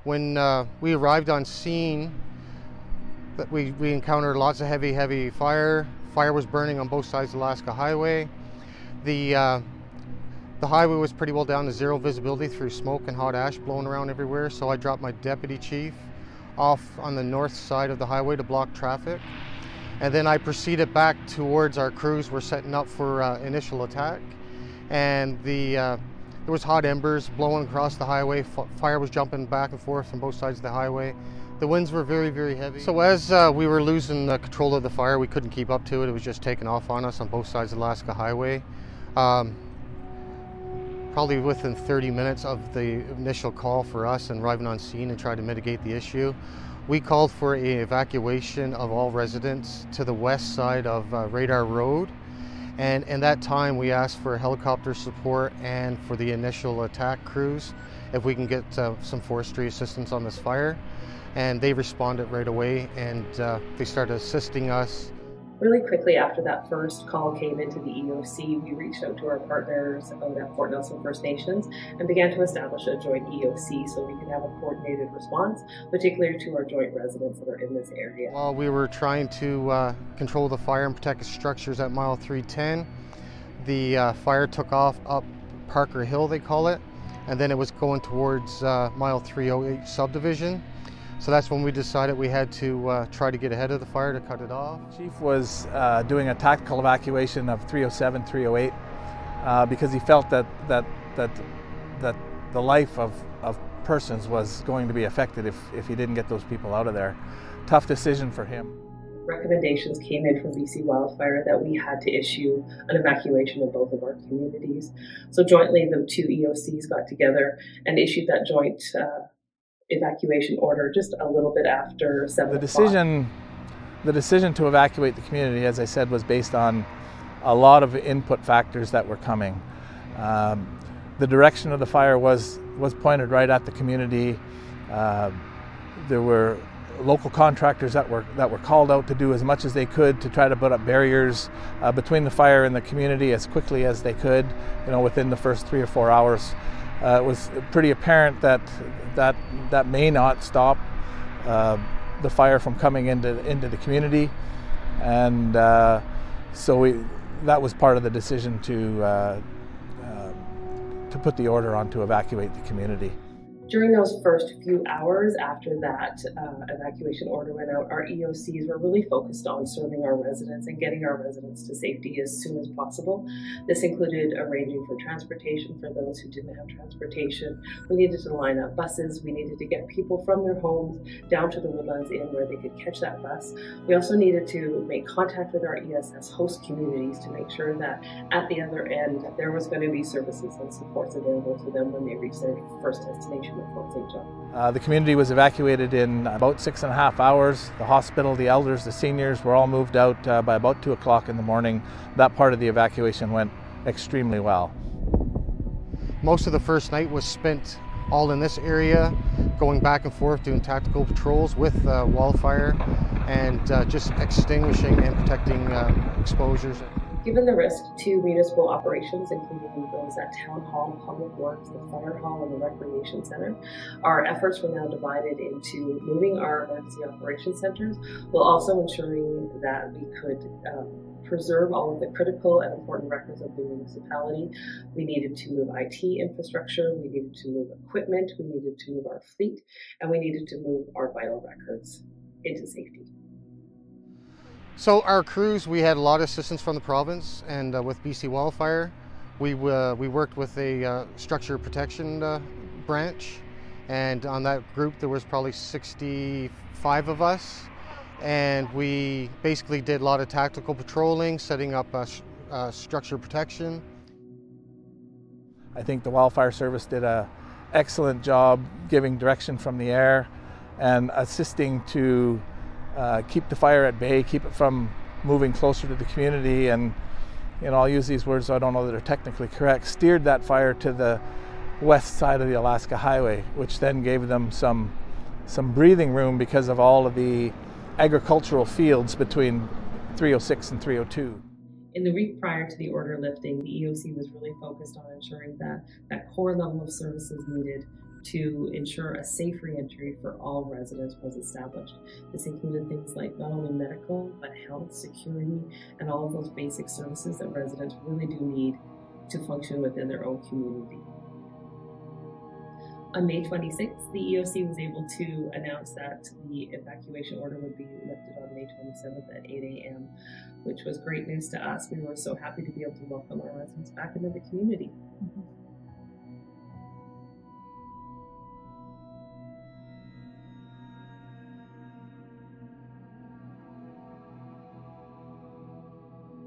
When we arrived on scene, that we encountered lots of heavy fire. Fire was burning on both sides of Alaska Highway. The highway was pretty well down to zero visibility through smoke and hot ash blowing around everywhere, so I dropped my deputy chief off on the north side of the highway to block traffic. And then I proceeded back towards our crews. We're setting up for initial attack. And there was hot embers blowing across the highway. Fire was jumping back and forth from both sides of the highway. The winds were very heavy. So as we were losing control of the fire, we couldn't keep up to it. It was just taking off on us on both sides of Alaska Highway. Probably within 30 minutes of the initial call for us and arriving on scene and trying to mitigate the issue, we called for an evacuation of all residents to the west side of Radar Road. And in that time, we asked for helicopter support and for the initial attack crews, if we can get some forestry assistance on this fire. And they responded right away, and they started assisting us. Really quickly after that first call came into the EOC, we reached out to our partners out at Fort Nelson First Nations and began to establish a joint EOC so we could have a coordinated response, particularly to our joint residents that are in this area. While we were trying to control the fire and protect the structures at mile 310, the fire took off up Parker Hill, they call it, and then it was going towards mile 308 subdivision. So that's when we decided we had to try to get ahead of the fire to cut it off. Chief was doing a tactical evacuation of 307, 308 because he felt that the life of persons was going to be affected if he didn't get those people out of there. Tough decision for him. Recommendations came in from BC Wildfire that we had to issue an evacuation of both of our communities. So jointly, the two EOCs got together and issued that joint evacuation order just a little bit after 7 o'clock. The decision to evacuate the community, as I said, was based on a lot of input factors that were coming. The direction of the fire was pointed right at the community. There were local contractors that were called out to do as much as they could to try to put up barriers between the fire and the community as quickly as they could, within the first 3 or 4 hours. It was pretty apparent that may not stop the fire from coming into the community, and so that was part of the decision to put the order on to evacuate the community. During those first few hours after that evacuation order went out, our EOCs were really focused on serving our residents and getting our residents to safety as soon as possible. This included arranging for transportation for those who didn't have transportation. We needed to line up buses. We needed to get people from their homes down to the Woodlands Inn where they could catch that bus. We also needed to make contact with our ESS host communities to make sure that at the other end there was going to be services and supports available to them when they reached their first destination. The community was evacuated in about 6.5 hours. The hospital, the elders, the seniors were all moved out by about 2 o'clock in the morning. That part of the evacuation went extremely well. Most of the first night was spent all in this area, going back and forth doing tactical patrols with wildfire and just extinguishing and protecting exposures. Given the risk to municipal operations, including those at Town Hall, Public Works, the Fire Hall, and the Recreation Center, our efforts were now divided into moving our emergency operations centers, while also ensuring that we could preserve all of the critical and important records of the municipality. We needed to move IT infrastructure, we needed to move equipment, we needed to move our fleet, and we needed to move our vital records into safety. So our crews, we had a lot of assistance from the province and with BC Wildfire. We worked with a structure protection branch, and on that group there was probably 65 of us, and we basically did a lot of tactical patrolling, setting up structure protection. I think the Wildfire Service did an excellent job giving direction from the air and assisting to keep the fire at bay, keep it from moving closer to the community, and I'll use these words so I don't know that they're technically correct, steered that fire to the west side of the Alaska Highway, which then gave them some breathing room because of all of the agricultural fields between 306 and 302. In the week prior to the order lifting, the EOC was really focused on ensuring that that core level of services needed to ensure a safe re-entry for all residents was established. This included things like not only medical, but health, security, and all of those basic services that residents really do need to function within their own community. On May 26th, the EOC was able to announce that the evacuation order would be lifted on May 27th at 8 a.m., which was great news to us. We were so happy to be able to welcome our residents back into the community. Mm-hmm.